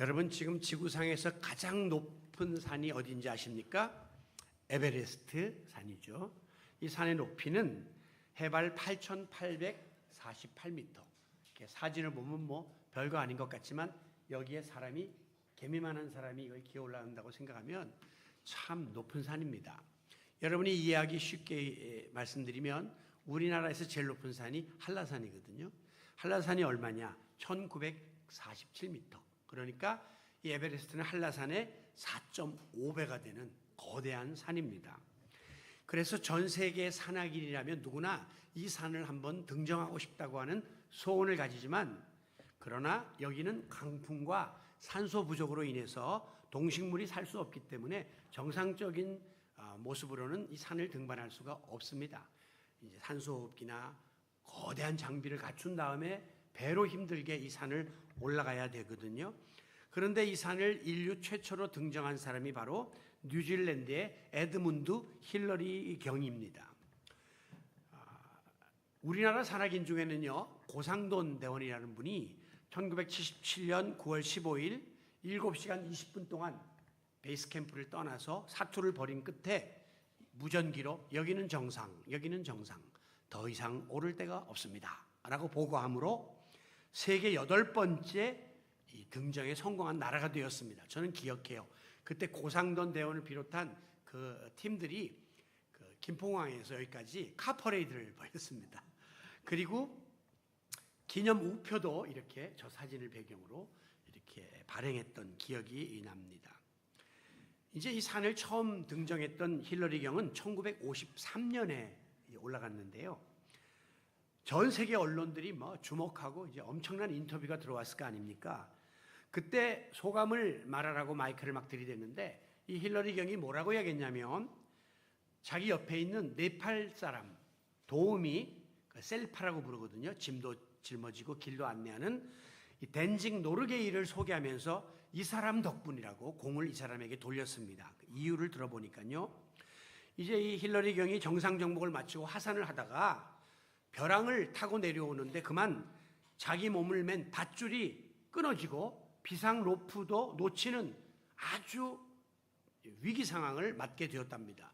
여러분 지금 지구상에서 가장 높은 산이 어딘지 아십니까? 에베레스트 산이죠. 이 산의 높이는 해발 8,848m. 사진을 보면 뭐 별거 아닌 것 같지만 여기에 사람이 개미만한 사람이 이걸 기어 올라간다고 생각하면 참 높은 산입니다. 여러분이 이해하기 쉽게 말씀드리면 우리나라에서 제일 높은 산이 한라산이거든요. 한라산이 얼마냐? 1947m. 그러니까 이 에베레스트는 한라산의 4.5배가 되는 거대한 산입니다. 그래서 전 세계 산악인이라면 누구나 이 산을 한번 등정하고 싶다고 하는 소원을 가지지만, 그러나 여기는 강풍과 산소 부족으로 인해서 동식물이 살 수 없기 때문에 정상적인 모습으로는 이 산을 등반할 수가 없습니다. 이제 산소호흡기나 거대한 장비를 갖춘 다음에 배로 힘들게 이 산을 올라가야 되거든요. 그런데 이 산을 인류 최초로 등정한 사람이 바로 뉴질랜드의 에드문드 힐러리 경입니다. 우리나라 산악인 중에는요, 고상돈 대원이라는 분이 1977년 9월 15일 7시간 20분 동안 베이스 캠프를 떠나서 사투를 벌인 끝에 무전기로 여기는 정상, 여기는 정상, 더 이상 오를 데가 없습니다 라고 보고함으로 세계 8번째 이 등정에 성공한 나라가 되었습니다. 저는 기억해요. 그때 고상돈 대원을 비롯한 그 팀들이 그 김포공항에서 여기까지 카퍼레이드를 벌였습니다. 그리고 기념 우표도 이렇게 저 사진을 배경으로 이렇게 발행했던 기억이 납니다. 이제 이 산을 처음 등정했던 힐러리 경은 1953년에 올라갔는데요. 전 세계 언론들이 뭐 주목하고 이제 엄청난 인터뷰가 들어왔을 거 아닙니까? 그때 소감을 말하라고 마이크를 막 들이댔는데 이 힐러리 경이 뭐라고 이야기했냐면, 자기 옆에 있는 네팔 사람 도우미, 셀파라고 부르거든요. 짐도 짊어지고 길도 안내하는 이 덴징 노르게이를 소개하면서 이 사람 덕분이라고 공을 이 사람에게 돌렸습니다. 이유를 들어보니까요, 이제 이 힐러리 경이 정상 정복을 마치고 하산을 하다가 벼랑을 타고 내려오는데 그만 자기 몸을 맨 밧줄이 끊어지고 비상 로프도 놓치는 아주 위기 상황을 맞게 되었답니다.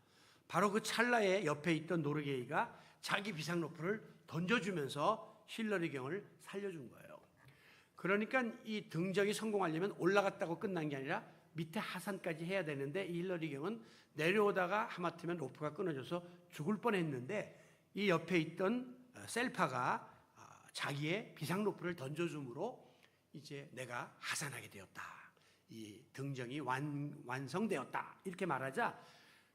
바로 그 찰나에 옆에 있던 노르게이가 자기 비상 로프를 던져주면서 힐러리 경을 살려준 거예요. 그러니까 이 등정이 성공하려면 올라갔다고 끝난 게 아니라 밑에 하산까지 해야 되는데 이 힐러리 경은 내려오다가 하마터면 로프가 끊어져서 죽을 뻔했는데 이 옆에 있던 셀파가 자기의 비상 로프를 던져줌으로 이제 내가 하산하게 되었다. 이 등정이 완성되었다. 이렇게 말하자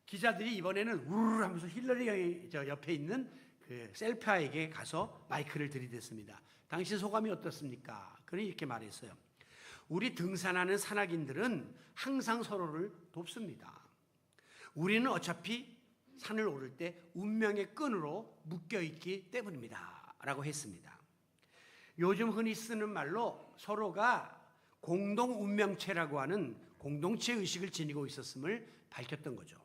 기자들이 이번에는 우르르 하면서 힐러리 경이 저 옆에 있는 그 셀파에게 가서 마이크를 들이댔습니다. 당신 소감이 어떻습니까? 그는 이렇게 말했어요. 우리 등산하는 산악인들은 항상 서로를 돕습니다. 우리는 어차피 산을 오를 때 운명의 끈으로 묶여있기 때문입니다 라고 했습니다. 요즘 흔히 쓰는 말로 서로가 공동 운명체라고 하는 공동체 의식을 지니고 있었음을 밝혔던 거죠.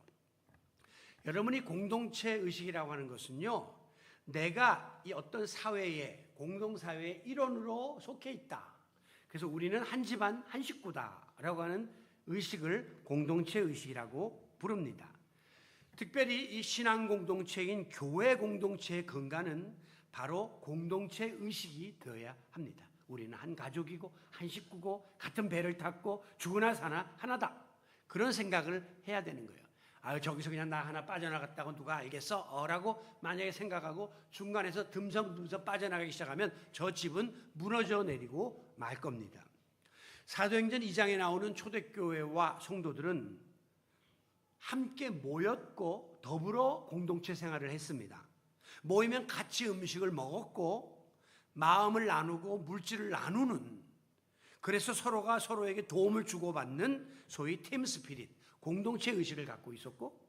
여러분이 공동체 의식이라고 하는 것은요, 내가 이 어떤 사회에, 공동사회의 일원으로 속해 있다. 그래서 우리는 한 집안, 한 식구다라고 하는 의식을 공동체 의식이라고 부릅니다. 특별히 이 신앙 공동체인 교회 공동체의 근간은 바로 공동체 의식이 되어야 합니다. 우리는 한 가족이고 한 식구고 같은 배를 탔고 죽으나 사나 하나다. 그런 생각을 해야 되는 거예요. 저기서 그냥 나 하나 빠져나갔다고 누가 알겠어? 라고 만약에 생각하고 중간에서 듬성듬성 빠져나가기 시작하면 저 집은 무너져 내리고 말 겁니다. 사도행전 2장에 나오는 초대교회와 성도들은 함께 모였고 더불어 공동체 생활을 했습니다. 모이면 같이 음식을 먹었고 마음을 나누고 물질을 나누는, 그래서 서로가 서로에게 도움을 주고받는 소위 팀 스피릿, 공동체 의식을 갖고 있었고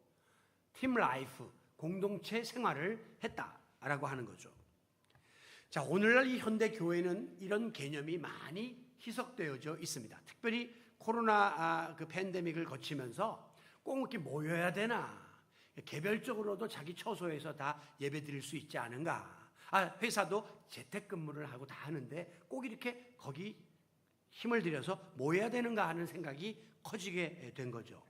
팀 라이프, 공동체 생활을 했다라고 하는 거죠. 자, 오늘날 이 현대 교회는 이런 개념이 많이 희석되어져 있습니다. 특별히 코로나 그 팬데믹을 거치면서 꼭 이렇게 모여야 되나? 개별적으로도 자기 처소에서 다 예배 드릴 수 있지 않은가? 회사도 재택근무를 하고 다 하는데 꼭 이렇게 거기 힘을 들여서 모여야 되는가 하는 생각이 커지게 된 거죠.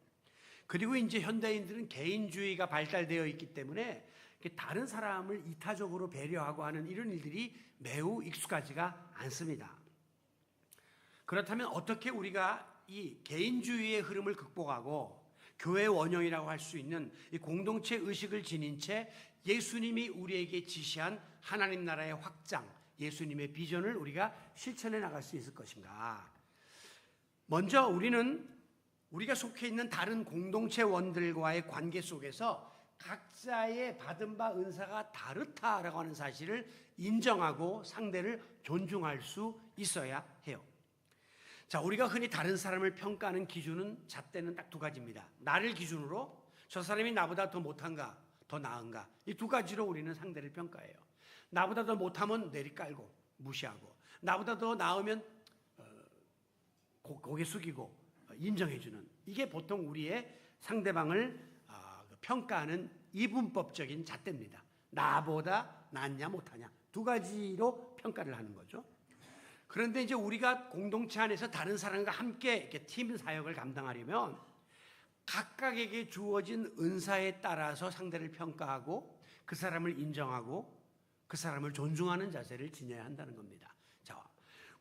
그리고 이제 현대인들은 개인주의가 발달되어 있기 때문에 다른 사람을 이타적으로 배려하고 하는 이런 일들이 매우 익숙하지가 않습니다. 그렇다면 어떻게 우리가 이 개인주의의 흐름을 극복하고 교회 원형이라고 할 수 있는 이 공동체 의식을 지닌 채 예수님이 우리에게 지시한 하나님 나라의 확장, 예수님의 비전을 우리가 실천해 나갈 수 있을 것인가? 먼저 우리가 속해 있는 다른 공동체원들과의 관계 속에서 각자의 받은 바 은사가 다르다라고 하는 사실을 인정하고 상대를 존중할 수 있어야 해요. 자, 우리가 흔히 다른 사람을 평가하는 기준은 잣대는 딱 두 가지입니다. 나를 기준으로 저 사람이 나보다 더 못한가, 더 나은가, 이 두 가지로 우리는 상대를 평가해요. 나보다 더 못하면 내리깔고 무시하고, 나보다 더 나으면 고개 숙이고 인정해주는, 이게 보통 우리의 상대방을 평가하는 이분법적인 잣대입니다. 나보다 낫냐 못하냐 두 가지로 평가를 하는 거죠. 그런데 이제 우리가 공동체 안에서 다른 사람과 함께 이렇게 팀 사역을 감당하려면 각각에게 주어진 은사에 따라서 상대를 평가하고 그 사람을 인정하고 그 사람을 존중하는 자세를 지녀야 한다는 겁니다. 자,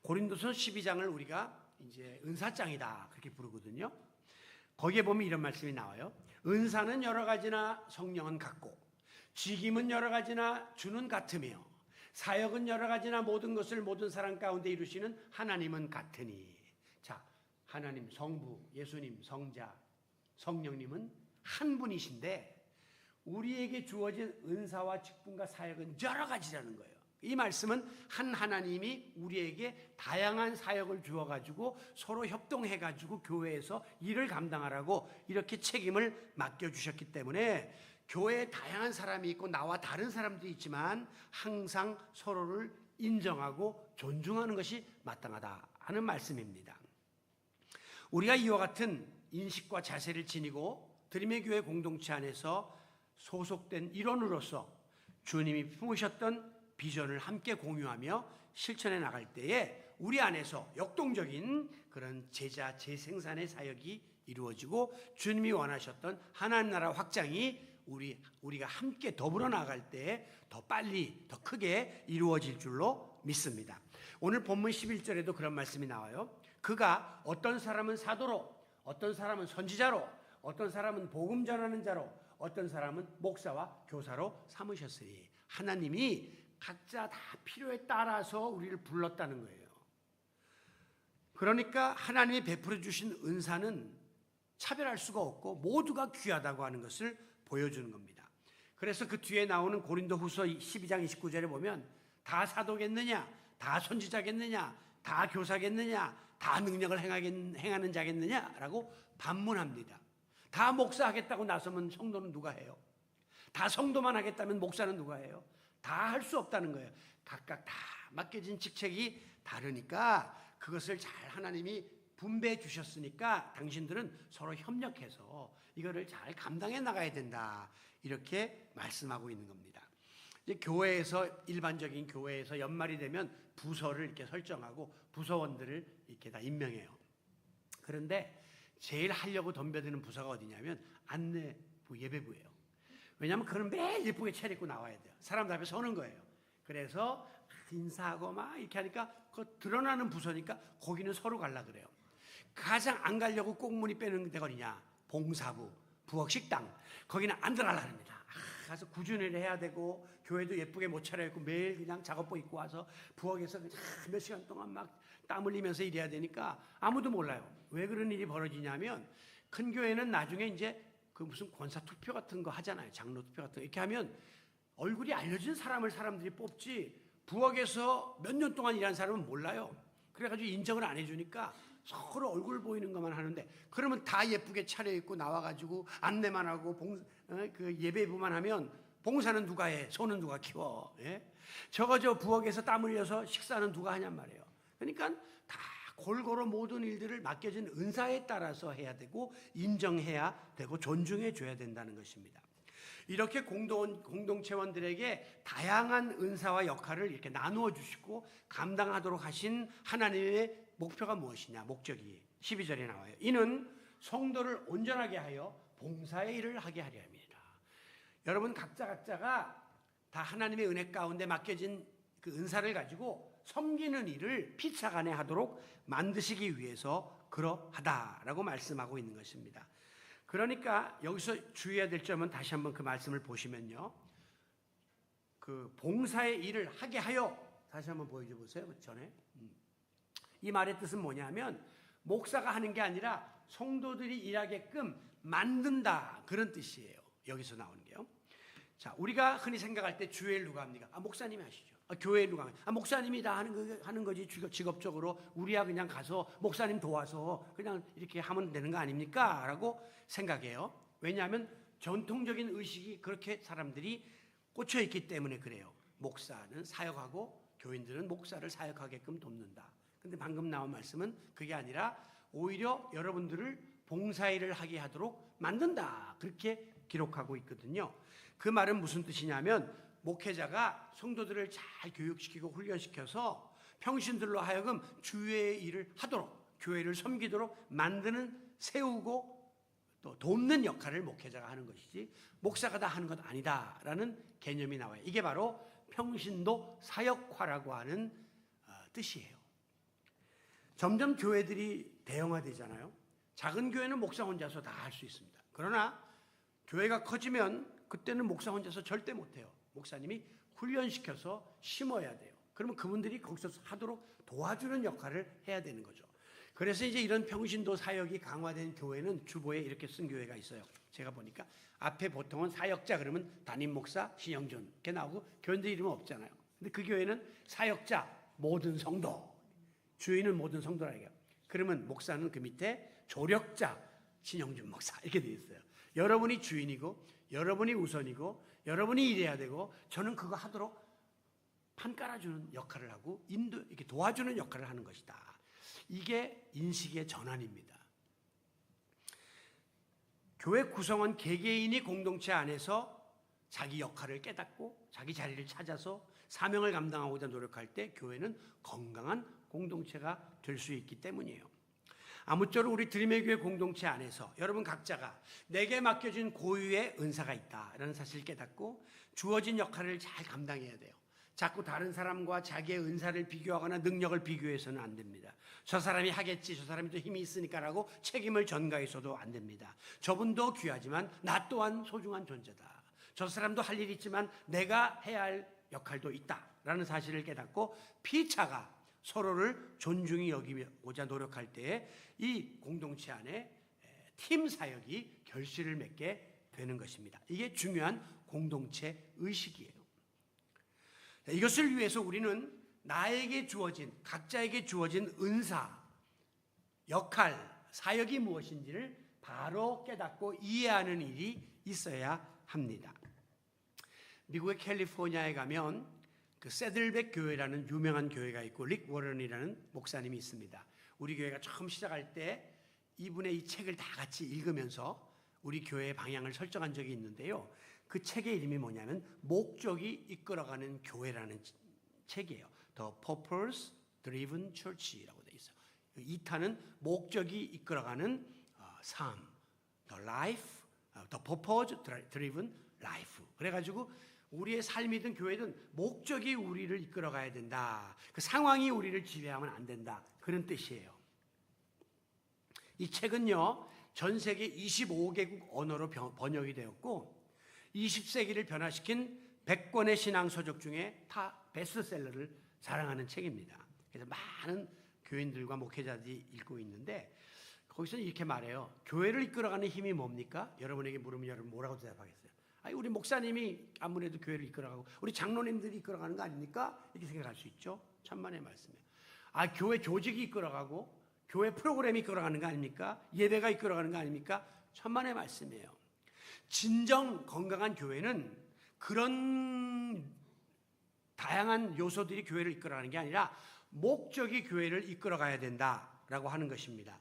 고린도서 12장을 우리가 이제 은사장이다 그렇게 부르거든요. 거기에 보면 이런 말씀이 나와요. 은사는 여러 가지나 성령은 같고, 직임은 여러 가지나 주는 같으며, 사역은 여러 가지나 모든 것을 모든 사람 가운데 이루시는 하나님은 같으니. 자, 하나님, 성부, 예수님, 성자, 성령님은 한 분이신데 우리에게 주어진 은사와 직분과 사역은 여러 가지라는 거예요. 이 말씀은 한 하나님이 우리에게 다양한 사역을 주어가지고 서로 협동해가지고 교회에서 일을 감당하라고 이렇게 책임을 맡겨주셨기 때문에 교회에 다양한 사람이 있고 나와 다른 사람들이 있지만 항상 서로를 인정하고 존중하는 것이 마땅하다 하는 말씀입니다. 우리가 이와 같은 인식과 자세를 지니고 드림의 교회 공동체 안에서 소속된 일원으로서 주님이 품으셨던 비전을 함께 공유하며 실천해 나갈 때에 우리 안에서 역동적인 그런 제자 재생산의 사역이 이루어지고 주님이 원하셨던 하나님 나라 확장이 우리가 함께 더불어 나갈 때에 더 빨리 더 크게 이루어질 줄로 믿습니다. 오늘 본문 11절에도 그런 말씀이 나와요. 그가 어떤 사람은 사도로, 어떤 사람은 선지자로, 어떤 사람은 복음 전하는 자로, 어떤 사람은 목사와 교사로 삼으셨으니, 하나님이 각자 다 필요에 따라서 우리를 불렀다는 거예요. 그러니까 하나님이 베풀어 주신 은사는 차별할 수가 없고 모두가 귀하다고 하는 것을 보여주는 겁니다. 그래서 그 뒤에 나오는 고린도후서 12장 29절에 보면 다 사도겠느냐, 다 선지자겠느냐, 다 교사겠느냐, 다 능력을 행하는 자겠느냐라고 반문합니다. 다 목사하겠다고 나서면 성도는 누가 해요? 다 성도만 하겠다면 목사는 누가 해요? 다 할 수 없다는 거예요. 각각 다 맡겨진 직책이 다르니까 그것을 잘 하나님이 분배해 주셨으니까 당신들은 서로 협력해서 이거를 잘 감당해 나가야 된다. 이렇게 말씀하고 있는 겁니다. 이제 교회에서, 일반적인 교회에서 연말이 되면 부서를 이렇게 설정하고 부서원들을 이렇게 다 임명해요. 그런데 제일 하려고 덤벼드는 부서가 어디냐면 안내부, 예배부예요. 왜냐하면 그건 매일 예쁘게 차려입고 나와야 돼요. 사람들 앞에 서는 거예요. 그래서 인사하고 막 이렇게 하니까 그 드러나는 부서니까 거기는 서로 가려 그래요. 가장 안 가려고 꽁무니 빼는 데가 어디냐? 봉사부, 부엌식당. 거기는 안 들어가려 합니다. 가서 구준을 해야 되고 교회도 예쁘게 못 차려입고 매일 그냥 작업복 입고 와서 부엌에서 몇 시간 동안 막 땀 흘리면서 일해야 되니까 아무도 몰라요. 왜 그런 일이 벌어지냐면 큰 교회는 나중에 이제 그 무슨 권사 투표 같은 거 하잖아요. 장로 투표 같은 거 이렇게 하면 얼굴이 알려진 사람을 사람들이 뽑지 부엌에서 몇 년 동안 일한 사람은 몰라요. 그래가지고 인정을 안 해주니까 서로 얼굴 보이는 것만 하는데, 그러면 다 예쁘게 차려입고 나와가지고 안내만 하고 그 예배부만 하면 봉사는 누가 해? 소는 누가 키워? 예? 저 부엌에서 땀 흘려서 식사는 누가 하냔 말이에요. 그러니까 다 골고루 모든 일들을 맡겨진 은사에 따라서 해야 되고 인정해야 되고 존중해 줘야 된다는 것입니다. 이렇게 공동체원들에게 다양한 은사와 역할을 이렇게 나누어 주시고 감당하도록 하신 하나님의 목표가 무엇이냐? 목적이 12절에 나와요. 이는 성도를 온전하게 하여 봉사의 일을 하게 하려 합니다. 여러분 각자가 다 하나님의 은혜 가운데 맡겨진 그 은사를 가지고 섬기는 일을 피차간에 하도록 만드시기 위해서 그러하다라고 말씀하고 있는 것입니다. 그러니까 여기서 주의해야 될 점은 다시 한번 그 말씀을 보시면요. 그 봉사의 일을 하게 하여, 다시 한번 보여줘 보세요. 그 전에. 이 말의 뜻은 뭐냐면 목사가 하는 게 아니라 성도들이 일하게끔 만든다, 그런 뜻이에요. 여기서 나오는 게요. 자, 우리가 흔히 생각할 때 주일 누가 합니까? 목사님이 하시죠. 교회 누가 합니까? 목사님이 다 하는 거지. 직업적으로 우리야 그냥 가서 목사님 도와서 그냥 이렇게 하면 되는 거 아닙니까? 라고 생각해요. 왜냐하면 전통적인 의식이 그렇게 사람들이 꽂혀 있기 때문에 그래요. 목사는 사역하고 교인들은 목사를 사역하게끔 돕는다. 근데 방금 나온 말씀은 그게 아니라 오히려 여러분들을 봉사일을 하게 하도록 만든다, 그렇게 기록하고 있거든요. 그 말은 무슨 뜻이냐면 목회자가 성도들을 잘 교육시키고 훈련시켜서 평신들로 하여금 주의 일을 하도록, 교회를 섬기도록 만드는, 세우고 또 돕는 역할을 목회자가 하는 것이지 목사가 다 하는 것 아니다라는 개념이 나와요. 이게 바로 평신도 사역화라고 하는 뜻이에요. 점점 교회들이 대형화되잖아요. 작은 교회는 목사 혼자서 다 할 수 있습니다. 그러나 교회가 커지면 그때는 목사 혼자서 절대 못해요. 목사님이 훈련시켜서 심어야 돼요. 그러면 그분들이 거기서 하도록 도와주는 역할을 해야 되는 거죠. 그래서 이제 이런 평신도 사역이 강화된 교회는 주보에 이렇게 쓴 교회가 있어요. 제가 보니까 앞에 보통은 사역자 그러면 담임 목사, 신영준 이렇게 나오고 교인들 이름은 없잖아요. 근데 그 교회는 사역자, 모든 성도, 주인은 모든 성도라 해요. 그러면 목사는 그 밑에 조력자, 신영준 목사 이렇게 되어 있어요. 여러분이 주인이고 여러분이 우선이고 여러분이 일해야 되고 저는 그거 하도록 판 깔아주는 역할을 하고 이렇게 도와주는 역할을 하는 것이다. 이게 인식의 전환입니다. 교회 구성원 개개인이 공동체 안에서 자기 역할을 깨닫고 자기 자리를 찾아서 사명을 감당하고자 노력할 때 교회는 건강한 공동체가 될 수 있기 때문이에요. 아무쪼록 우리 드림의 교회 공동체 안에서 여러분 각자가 내게 맡겨진 고유의 은사가 있다라는 사실을 깨닫고 주어진 역할을 잘 감당해야 돼요. 자꾸 다른 사람과 자기의 은사를 비교하거나 능력을 비교해서는 안 됩니다. 저 사람이 하겠지, 저 사람이 더 힘이 있으니까라고 책임을 전가해서도 안 됩니다. 저분도 귀하지만 나 또한 소중한 존재다. 저 사람도 할 일이 있지만 내가 해야 할 역할도 있다라는 사실을 깨닫고 피차가 서로를 존중히 여기고자 노력할 때에 이 공동체 안에 팀 사역이 결실을 맺게 되는 것입니다. 이게 중요한 공동체 의식이에요. 이것을 위해서 우리는 나에게 주어진, 각자에게 주어진 은사, 역할, 사역이 무엇인지를 바로 깨닫고 이해하는 일이 있어야 합니다. 미국의 캘리포니아에 가면 그 세들백 교회라는 유명한 교회가 있고 릭 워런이라는 목사님이 있습니다. 우리 교회가 처음 시작할 때 이분의 이 책을 다 같이 읽으면서 우리 교회의 방향을 설정한 적이 있는데요. 그 책의 이름이 뭐냐면 목적이 이끌어가는 교회라는 책이에요. The Purpose Driven Church라고 되어 있어요. 2타는 목적이 이끌어가는 삶, The Life, The Purpose Driven Life. 그래가지고 우리의 삶이든 교회든 목적이 우리를 이끌어가야 된다. 그 상황이 우리를 지배하면 안 된다. 그런 뜻이에요. 이 책은요, 전 세계 25개국 언어로 번역이 되었고 20세기를 변화시킨 100권의 신앙 서적 중에 타 베스트셀러를 자랑하는 책입니다. 그래서 많은 교인들과 목회자들이 읽고 있는데 거기서는 이렇게 말해요. 교회를 이끌어가는 힘이 뭡니까? 여러분에게 물으면 여러분 뭐라고 대답하겠어요? 아니, 우리 목사님이 아무래도 교회를 이끌어가고 우리 장로님들이 이끌어가는 거 아닙니까? 이렇게 생각할 수 있죠. 천만의 말씀이에요. 아, 교회 조직이 이끌어가고 교회 프로그램이 이끌어가는 거 아닙니까? 예배가 이끌어가는 거 아닙니까? 천만의 말씀이에요. 진정 건강한 교회는 그런 다양한 요소들이 교회를 이끌어가는 게 아니라 목적이 교회를 이끌어가야 된다라고 하는 것입니다.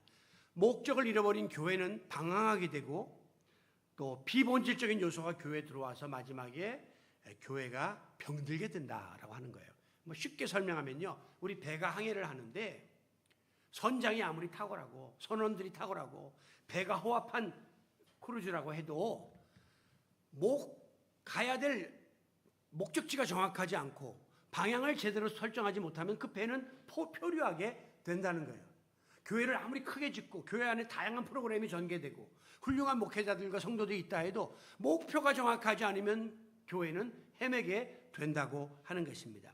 목적을 잃어버린 교회는 방황하게 되고 또 비본질적인 요소가 교회에 들어와서 마지막에 교회가 병들게 된다라고 하는 거예요. 뭐 쉽게 설명하면요, 우리 배가 항해를 하는데 선장이 아무리 탁월하고 선원들이 탁월하고 배가 호합한 크루즈라고 해도 가야 될 목적지가 정확하지 않고 방향을 제대로 설정하지 못하면 그 배는 표류하게 된다는 거예요. 교회를 아무리 크게 짓고 교회 안에 다양한 프로그램이 전개되고 훌륭한 목회자들과 성도들이 있다 해도 목표가 정확하지 않으면 교회는 헤매게 된다고 하는 것입니다.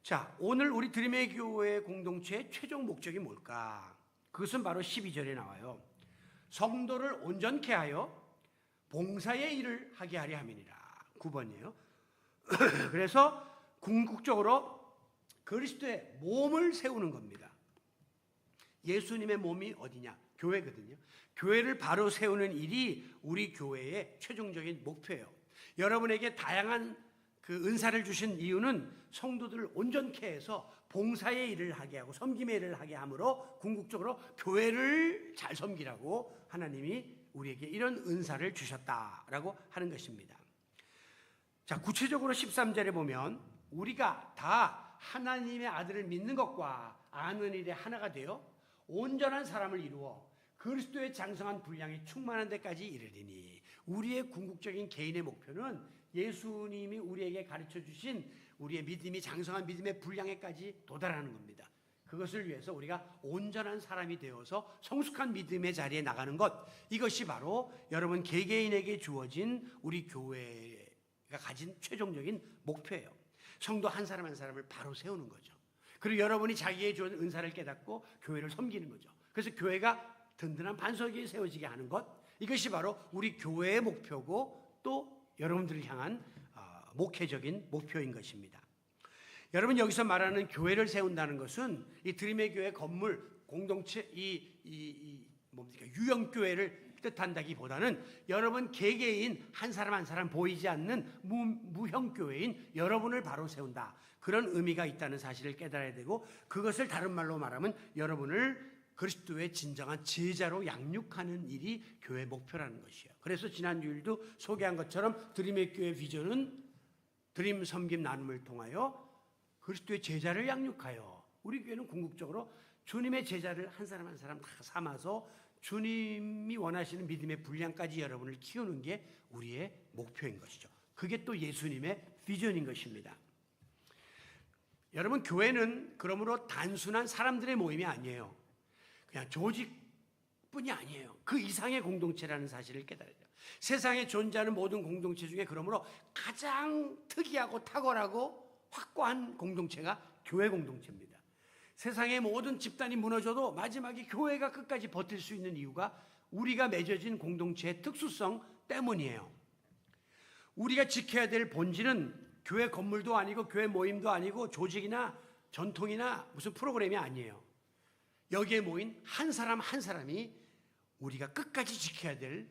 자, 오늘 우리 드림의 교회 공동체의 최종 목적이 뭘까? 그것은 바로 12절에 나와요. 성도를 온전케 하여 봉사의 일을 하게 하려 함이니라. 9번이에요. 그래서 궁극적으로 그리스도의 몸을 세우는 겁니다. 예수님의 몸이 어디냐? 교회거든요. 교회를 바로 세우는 일이 우리 교회의 최종적인 목표예요. 여러분에게 다양한 그 은사를 주신 이유는 성도들을 온전케 해서 봉사의 일을 하게 하고 섬김의 일을 하게 함으로 궁극적으로 교회를 잘 섬기라고 하나님이 우리에게 이런 은사를 주셨다라고 하는 것입니다. 자, 구체적으로 13절에 보면 우리가 다 하나님의 아들을 믿는 것과 아는 일에 하나가 되어 온전한 사람을 이루어 그리스도의 장성한 분량이 충만한 데까지 이르리니, 우리의 궁극적인 개인의 목표는 예수님이 우리에게 가르쳐 주신 우리의 믿음이 장성한 믿음의 분량에까지 도달하는 겁니다. 그것을 위해서 우리가 온전한 사람이 되어서 성숙한 믿음의 자리에 나가는 것, 이것이 바로 여러분 개개인에게 주어진 우리 교회가 가진 최종적인 목표예요. 성도 한 사람 한 사람을 바로 세우는 거죠. 그리고 여러분이 자기의 주어진 은사를 깨닫고 교회를 섬기는 거죠. 그래서 교회가 든든한 반석 위에 세워지게 하는 것, 이것이 바로 우리 교회의 목표고 또 여러분들을 향한 목회적인 목표인 것입니다. 여러분, 여기서 말하는 교회를 세운다는 것은 이 드림의 교회 건물 공동체 뭡니까? 유형교회를 뜻한다기보다는 여러분 개개인 한 사람 한 사람 보이지 않는 무형교회인 여러분을 바로 세운다, 그런 의미가 있다는 사실을 깨달아야 되고, 그것을 다른 말로 말하면 여러분을 그리스도의 진정한 제자로 양육하는 일이 교회 목표라는 것이에요. 그래서 지난 주일도 소개한 것처럼 드림의 교회 비전은 드림 섬김 나눔을 통하여 그리스도의 제자를 양육하여, 우리 교회는 궁극적으로 주님의 제자를 한 사람 한 사람 다 삼아서 주님이 원하시는 믿음의 분량까지 여러분을 키우는 게 우리의 목표인 것이죠. 그게 또 예수님의 비전인 것입니다. 여러분, 교회는 그러므로 단순한 사람들의 모임이 아니에요. 그냥 조직뿐이 아니에요. 그 이상의 공동체라는 사실을 깨달아야 돼요. 세상에 존재하는 모든 공동체 중에 그러므로 가장 특이하고 탁월하고 확고한 공동체가 교회 공동체입니다. 세상의 모든 집단이 무너져도 마지막에 교회가 끝까지 버틸 수 있는 이유가 우리가 맺어진 공동체의 특수성 때문이에요. 우리가 지켜야 될 본질은 교회 건물도 아니고 교회 모임도 아니고 조직이나 전통이나 무슨 프로그램이 아니에요. 여기에 모인 한 사람 한 사람이 우리가 끝까지 지켜야 될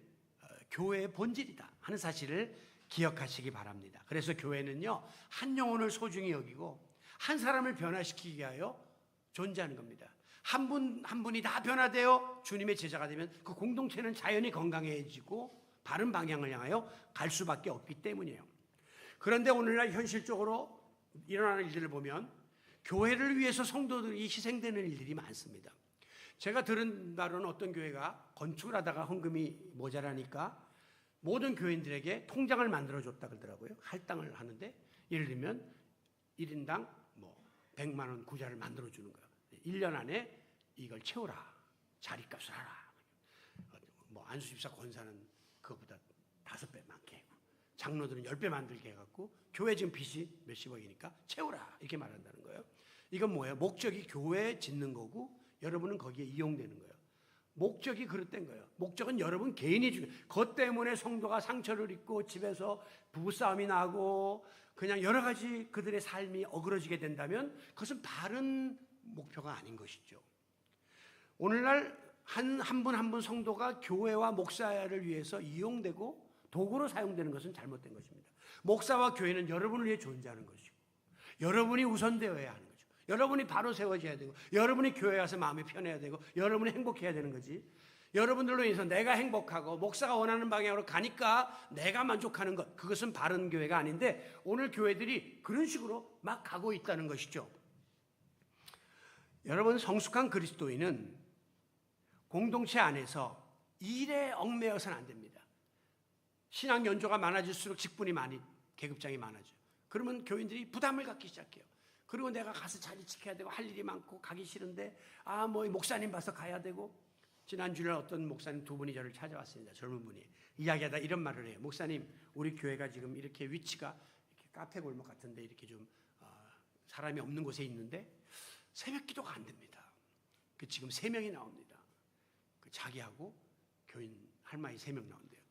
교회의 본질이다 하는 사실을 기억하시기 바랍니다. 그래서 교회는요, 한 영혼을 소중히 여기고 한 사람을 변화시키기 위하여 존재하는 겁니다. 한 분이 다 변화되어 주님의 제자가 되면 그 공동체는 자연히 건강해지고 바른 방향을 향하여 갈 수밖에 없기 때문이에요. 그런데 오늘날 현실적으로 일어나는 일들을 보면 교회를 위해서 성도들이 희생되는 일들이 많습니다. 제가 들은 바로는 어떤 교회가 건축을 하다가 헌금이 모자라니까 모든 교인들에게 통장을 만들어줬다 그러더라고요. 할당을 하는데 예를 들면 1인당 100만 원 구자를 만들어주는 거예요. 1년 안에 이걸 채우라. 자리값을 하라. 안수집사 권사는 그것보다 5배 많게 하고 장로들은 10배 만들게 해갖고 교회 지금 빚이 몇십억이니까 채우라 이렇게 말한다는 거예요. 이건 뭐예요? 목적이 교회 짓는 거고 여러분은 거기에 이용되는 거예요. 목적이 그릇된 거예요. 목적은 여러분 개인이 중요해요. 그것 때문에 성도가 상처를 입고 집에서 부부싸움이 나고 그냥 여러 가지 그들의 삶이 어그러지게 된다면 그것은 바른 목표가 아닌 것이죠. 오늘날 한 분 한 분 성도가 교회와 목사를 위해서 이용되고 도구로 사용되는 것은 잘못된 것입니다. 목사와 교회는 여러분을 위해 존재하는 것이고 여러분이 우선되어야 하는 거죠. 여러분이 바로 세워져야 되고 여러분이 교회에 와서 마음이 편해야 되고 여러분이 행복해야 되는 거지. 여러분들로 인해서 내가 행복하고 목사가 원하는 방향으로 가니까 내가 만족하는 것, 그것은 바른 교회가 아닌데 오늘 교회들이 그런 식으로 막 가고 있다는 것이죠. 여러분, 성숙한 그리스도인은 공동체 안에서 일에 얽매여서는 안 됩니다. 신앙 연조가 많아질수록 직분이 많이, 계급장이 많아져요. 그러면 교인들이 부담을 갖기 시작해요. 그리고 내가 가서 자리 지켜야 되고 할 일이 많고 가기 싫은데 목사님 봐서 가야 되고. 지난주에 어떤 목사님 두 분이 저를 찾아왔습니다. 젊은 분이 이야기하다 이런 말을 해요. 목사님, 우리 교회가 지금 이렇게 위치가 이렇게 카페 골목 같은데 이렇게 좀 사람이 없는 곳에 있는데 새벽 기도가 안 됩니다. 지금 3명이 나옵니다. 자기하고 교인 할머니 3명 나온대요.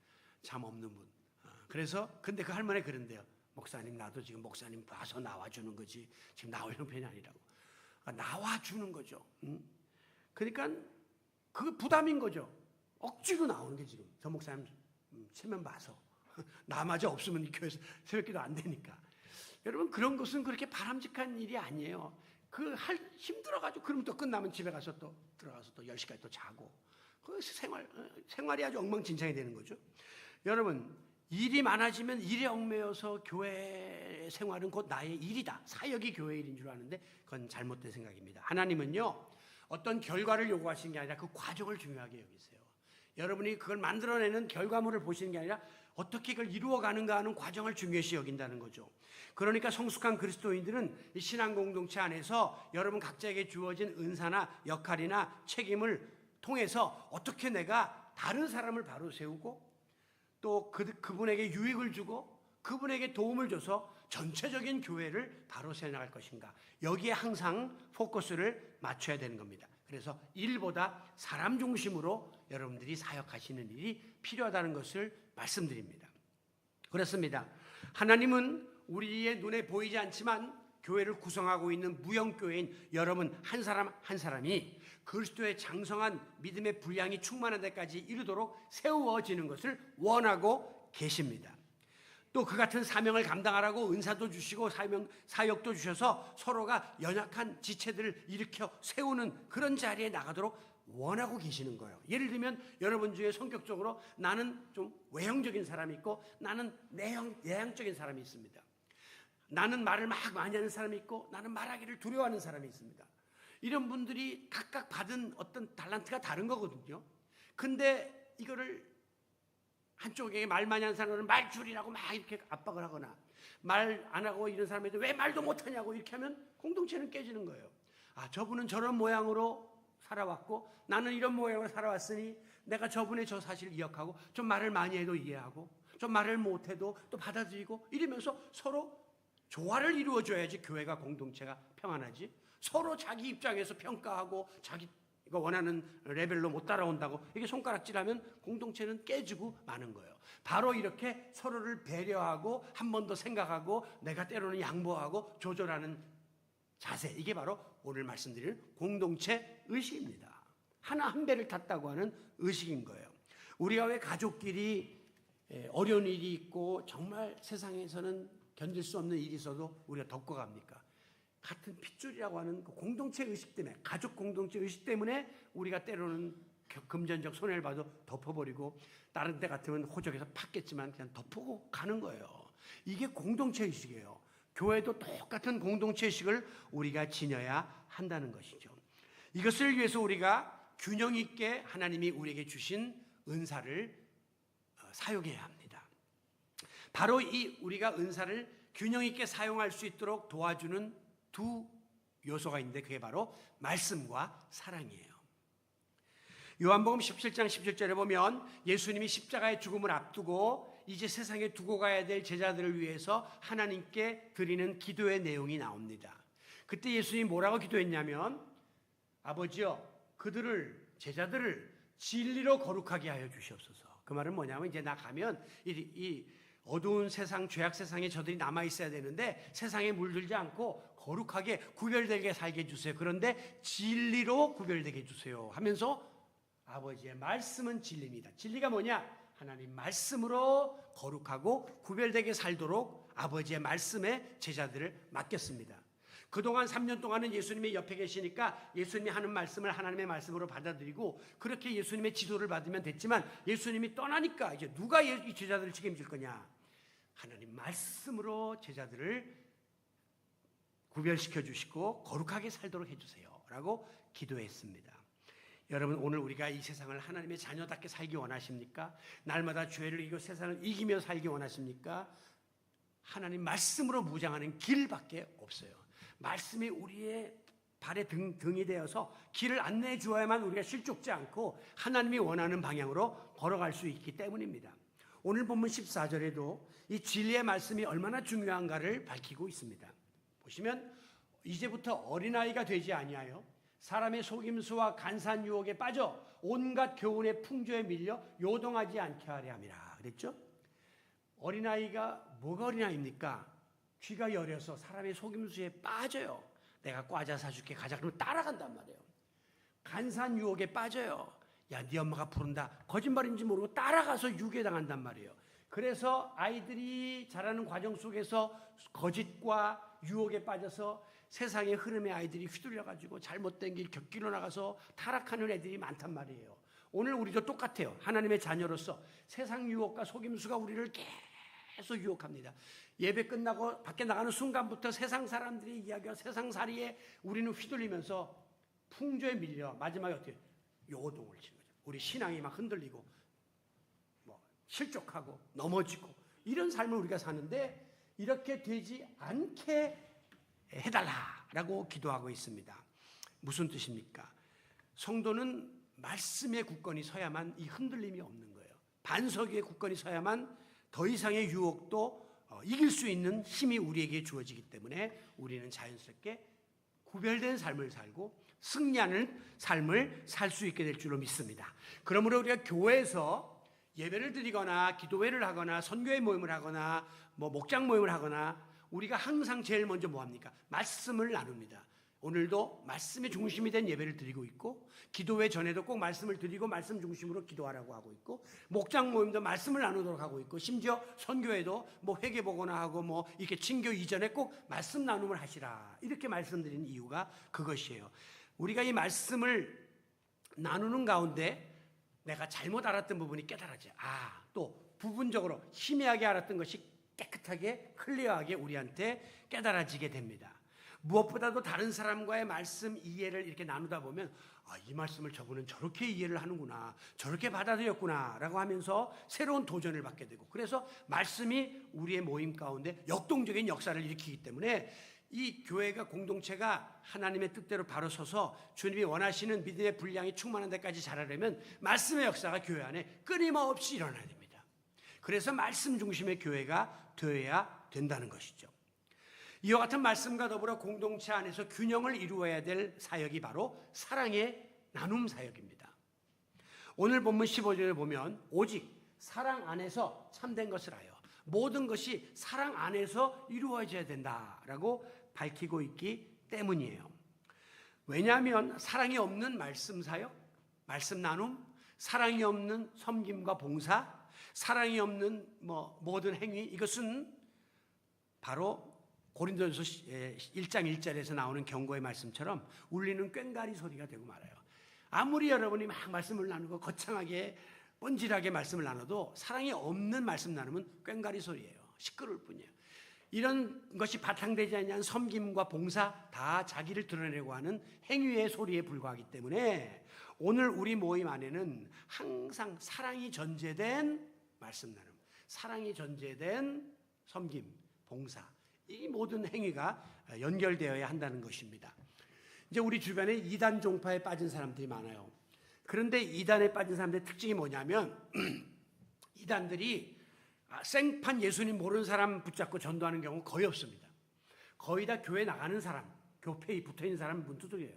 잠 없는 분. 그래서 근데 그 할머니 그런데요. 목사님, 나도 지금 목사님 봐서 나와주는 거지 지금 나올 형편이 아니라고. 나와주는 거죠. 그러니까 그 부담인 거죠. 억지로 나오는 게 지금 저 목사님 체면 봐서 나마저 없으면 이 교회에서 새벽기도 안 되니까. 여러분, 그런 것은 그렇게 바람직한 일이 아니에요. 힘들어가지고 그럼 또 끝나면 집에 가서 또 들어가서 또 10시까지 또 자고 그 생활이 아주 엉망진창이 되는 거죠. 여러분, 일이 많아지면 일에 얽매여서 교회 생활은 곧 나의 일이다, 사역이 교회 일인 줄 아는데 그건 잘못된 생각입니다. 하나님은요, 어떤 결과를 요구하시는 게 아니라 그 과정을 중요하게 여기세요. 여러분이 그걸 만들어내는 결과물을 보시는 게 아니라 어떻게 그걸 이루어가는가 하는 과정을 중요시 여긴다는 거죠. 그러니까 성숙한 그리스도인들은 이 신앙 공동체 안에서 여러분 각자에게 주어진 은사나 역할이나 책임을 통해서 어떻게 내가 다른 사람을 바로 세우고 또 그분에게 유익을 주고 그분에게 도움을 줘서 전체적인 교회를 바로 세워나갈 것인가, 여기에 항상 포커스를 맞춰야 되는 겁니다. 그래서 일보다 사람 중심으로 여러분들이 사역하시는 일이 필요하다는 것을 말씀드립니다. 그렇습니다. 하나님은 우리의 눈에 보이지 않지만 교회를 구성하고 있는 무형교회인 여러분 한 사람 한 사람이 그리스도의 장성한 믿음의 분량이 충만한 데까지 이르도록 세워지는 것을 원하고 계십니다. 또 그 같은 사명을 감당하라고 은사도 주시고 사역도 주셔서 서로가 연약한 지체들을 일으켜 세우는 그런 자리에 나가도록 원하고 계시는 거예요. 예를 들면 여러분 중에 성격적으로 나는 좀 외형적인 사람이 있고 나는 내향적인 사람이 있습니다. 나는 말을 막 많이 하는 사람이 있고 나는 말하기를 두려워하는 사람이 있습니다. 이런 분들이 각각 받은 어떤 달란트가 다른 거거든요. 근데 이거를 한쪽에게 말 많이 하는 사람은 말 줄이라고 막 이렇게 압박을 하거나 말 안 하고 이런 사람한테 왜 말도 못하냐고 이렇게 하면 공동체는 깨지는 거예요. 저분은 저런 모양으로 살아왔고 나는 이런 모양으로 살아왔으니 내가 저분의 저 사실을 기억하고 좀 말을 많이 해도 이해하고 좀 말을 못해도 또 받아들이고 이러면서 서로 조화를 이루어줘야지 교회가 공동체가 평안하지. 서로 자기 입장에서 평가하고 자기가 원하는 레벨로 못 따라온다고 이게 손가락질하면 공동체는 깨지고 마는 거예요. 바로 이렇게 서로를 배려하고 한 번 더 생각하고 내가 때로는 양보하고 조절하는 자세, 이게 바로 오늘 말씀드릴 공동체 의식입니다. 하나 한 배를 탔다고 하는 의식인 거예요. 우리가 왜 가족끼리 어려운 일이 있고 정말 세상에서는 견딜 수 없는 일이 있어도 우리가 덮고 갑니까? 같은 핏줄이라고 하는 그 공동체 의식 때문에, 가족 공동체 의식 때문에 우리가 때로는 금전적 손해를 봐도 덮어버리고 다른 데 같으면 호적에서 팠겠지만 그냥 덮고 가는 거예요. 이게 공동체 의식이에요. 교회도 똑같은 공동체 의식을 우리가 지녀야 한다는 것이죠. 이것을 위해서 우리가 균형 있게 하나님이 우리에게 주신 은사를 사용해야 합니다. 바로 이 우리가 은사를 균형 있게 사용할 수 있도록 도와주는 두 요소가 있는데 그게 바로 말씀과 사랑이에요. 요한복음 17장 17절에 보면 예수님이 십자가의 죽음을 앞두고 이제 세상에 두고 가야 될 제자들을 위해서 하나님께 드리는 기도의 내용이 나옵니다. 그때 예수님이 뭐라고 기도했냐면, 아버지여 제자들을 진리로 거룩하게 하여 주시옵소서. 그 말은 뭐냐면 이제 나 가면 이 어두운 세상, 죄악 세상에 저들이 남아있어야 되는데 세상에 물들지 않고 거룩하게 구별되게 살게 해주세요. 그런데 진리로 구별되게 해주세요 하면서 아버지의 말씀은 진리입니다. 진리가 뭐냐? 하나님 말씀으로 거룩하고 구별되게 살도록 아버지의 말씀에 제자들을 맡겼습니다. 그동안 3년 동안은 예수님의 옆에 계시니까 예수님이 하는 말씀을 하나님의 말씀으로 받아들이고 그렇게 예수님의 지도를 받으면 됐지만 예수님이 떠나니까 이제 누가 이 제자들을 책임질 거냐? 하나님 말씀으로 제자들을 구별시켜 주시고 거룩하게 살도록 해주세요 라고 기도했습니다. 여러분, 오늘 우리가 이 세상을 하나님의 자녀답게 살기 원하십니까? 날마다 죄를 이기고 세상을 이기며 살기 원하십니까? 하나님 말씀으로 무장하는 길밖에 없어요. 말씀이 우리의 발의 등이 되어서 길을 안내해 주어야만 우리가 실족지 않고 하나님이 원하는 방향으로 걸어갈 수 있기 때문입니다. 오늘 본문 14절에도 이 진리의 말씀이 얼마나 중요한가를 밝히고 있습니다. 보시면 이제부터 어린아이가 되지 아니하여 사람의 속임수와 간사한 유혹에 빠져 온갖 교훈의 풍조에 밀려 요동하지 않게 하려 함이라 그랬죠? 어린아이가 뭐가 어린아이입니까? 귀가 여려서 사람의 속임수에 빠져요. 내가 과자 사줄게 가자 그러면 따라간단 말이에요. 간사한 유혹에 빠져요. 야, 네 엄마가 부른다. 거짓말인지 모르고 따라가서 유괴 당한단 말이에요. 그래서 아이들이 자라는 과정 속에서 거짓과 유혹에 빠져서 세상의 흐름에 아이들이 휘둘려가지고 잘못된 길 곁길로 나가서 타락하는 애들이 많단 말이에요. 오늘 우리도 똑같아요. 하나님의 자녀로서 세상 유혹과 속임수가 우리를 계속 유혹합니다. 예배 끝나고 밖에 나가는 순간부터 세상 사람들의 이야기와 세상살이에 우리는 휘둘리면서 풍조에 밀려 마지막에 어떻게 요동을 치는 거죠. 우리 신앙이 막 흔들리고 실족하고 넘어지고 이런 삶을 우리가 사는데 이렇게 되지 않게 해달라라고 기도하고 있습니다. 무슨 뜻입니까? 성도는 말씀의 굳건히 서야만 이 흔들림이 없는 거예요. 반석 위에 굳건히 서야만 더 이상의 유혹도 이길 수 있는 힘이 우리에게 주어지기 때문에 우리는 자연스럽게 구별된 삶을 살고 승리하는 삶을 살 수 있게 될 줄로 믿습니다. 그러므로 우리가 교회에서 예배를 드리거나 기도회를 하거나 선교회 모임을 하거나 목장 모임을 하거나 우리가 항상 제일 먼저 뭐합니까? 말씀을 나눕니다. 오늘도 말씀의 중심이 된 예배를 드리고 있고 기도회 전에도 꼭 말씀을 드리고 말씀 중심으로 기도하라고 하고 있고 목장 모임도 말씀을 나누도록 하고 있고 심지어 선교회도 회개 보거나 하고 이렇게 친교 이전에 꼭 말씀 나눔을 하시라 이렇게 말씀드린 이유가 그것이에요. 우리가 이 말씀을 나누는 가운데 내가 잘못 알았던 부분이 깨달아져. 또 부분적으로 희미하게 알았던 것이 깨끗하게 클리어하게 우리한테 깨달아지게 됩니다. 무엇보다도 다른 사람과의 말씀 이해를 이렇게 나누다 보면 이 말씀을 저분은 저렇게 이해를 하는구나, 저렇게 받아들였구나 라고 하면서 새로운 도전을 받게 되고 그래서 말씀이 우리의 모임 가운데 역동적인 역사를 일으키기 때문에 이 교회가 공동체가 하나님의 뜻대로 바로 서서 주님이 원하시는 믿음의 분량이 충만한 데까지 자라려면 말씀의 역사가 교회 안에 끊임없이 일어나야 됩니다. 그래서 말씀 중심의 교회가 되어야 된다는 것이죠. 이와 같은 말씀과 더불어 공동체 안에서 균형을 이루어야 될 사역이 바로 사랑의 나눔 사역입니다. 오늘 본문 15절에 보면 오직 사랑 안에서 참된 것을 하여 모든 것이 사랑 안에서 이루어져야 된다라고 밝히고 있기 때문이에요. 왜냐하면 사랑이 없는 말씀 사역, 말씀 나눔, 사랑이 없는 섬김과 봉사, 사랑이 없는 모든 행위 이것은 바로 고린도전서 1장 1절에서 나오는 경고의 말씀처럼 울리는 꽹과리 소리가 되고 말아요. 아무리 여러분이 막 말씀을 나누고 거창하게 뻔질하게 말씀을 나눠도 사랑이 없는 말씀 나누면 꽹과리 소리예요. 시끄러울 뿐이에요. 이런 것이 바탕되지 않는 섬김과 봉사 다 자기를 드러내려고 하는 행위의 소리에 불과하기 때문에 오늘 우리 모임 안에는 항상 사랑이 전제된 말씀 나눔, 사랑이 전제된 섬김, 봉사 이 모든 행위가 연결되어야 한다는 것입니다. 이제 우리 주변에 이단 종파에 빠진 사람들이 많아요. 그런데 이단에 빠진 사람들의 특징이 뭐냐면 이단들이 생판 예수님 모르는 사람 붙잡고 전도하는 경우 거의 없습니다. 거의 다 교회 나가는 사람, 교회에 붙어있는 사람 문두들이에요.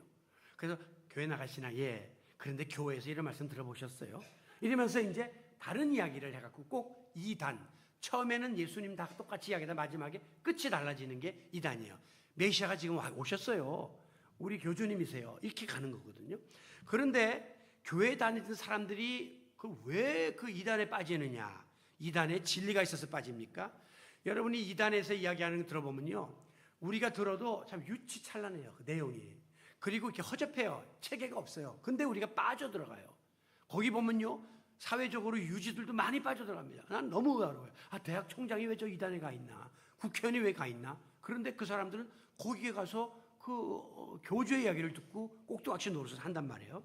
그래서 교회 나가시나? 예. 그런데 교회에서 이런 말씀 들어보셨어요? 이러면서 이제 다른 이야기를 해갖고 꼭 이단, 처음에는 예수님 다 똑같이 이야기하다 마지막에 끝이 달라지는 게 이단이에요. 메시아가 지금 오셨어요. 우리 교주님이세요. 이렇게 가는 거거든요. 그런데 교회 다니던 사람들이 왜 그 이단에 빠지느냐? 이단에 진리가 있어서 빠집니까? 여러분이 이단에서 이야기하는 거 들어보면요, 우리가 들어도 참 유치찬란해요. 그 내용이. 그리고 이렇게 허접해요. 체계가 없어요. 근데 우리가 빠져들어가요. 거기 보면요, 사회적으로 유지들도 많이 빠져들어갑니다. 난 너무 어려워요. 대학 총장이 왜 저 이단에 가 있나? 국회의원이 왜 가 있나? 그런데 그 사람들은 거기에 가서 교주의 이야기를 듣고 꼭두각시 노릇을 한단 말이에요.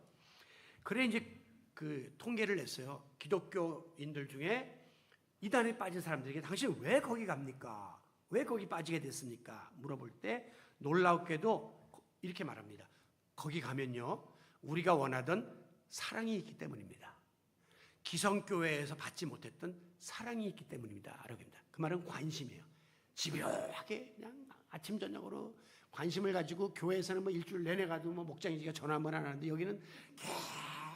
그래 이제 그 통계를 냈어요. 기독교인들 중에 이단에 빠진 사람들에게 당신 왜 거기 갑니까? 왜 거기 빠지게 됐습니까? 물어볼 때 놀랍게도 이렇게 말합니다. 거기 가면요, 우리가 원하던 사랑이 있기 때문입니다. 기성교회에서 받지 못했던 사랑이 있기 때문입니다. 라고 합니다. 그 말은 관심이에요. 집요하게 그냥 아침 저녁으로 관심을 가지고 교회에서는 뭐 일주일 내내 가도 뭐 목장이지가 전화 한번 안 하는데 여기는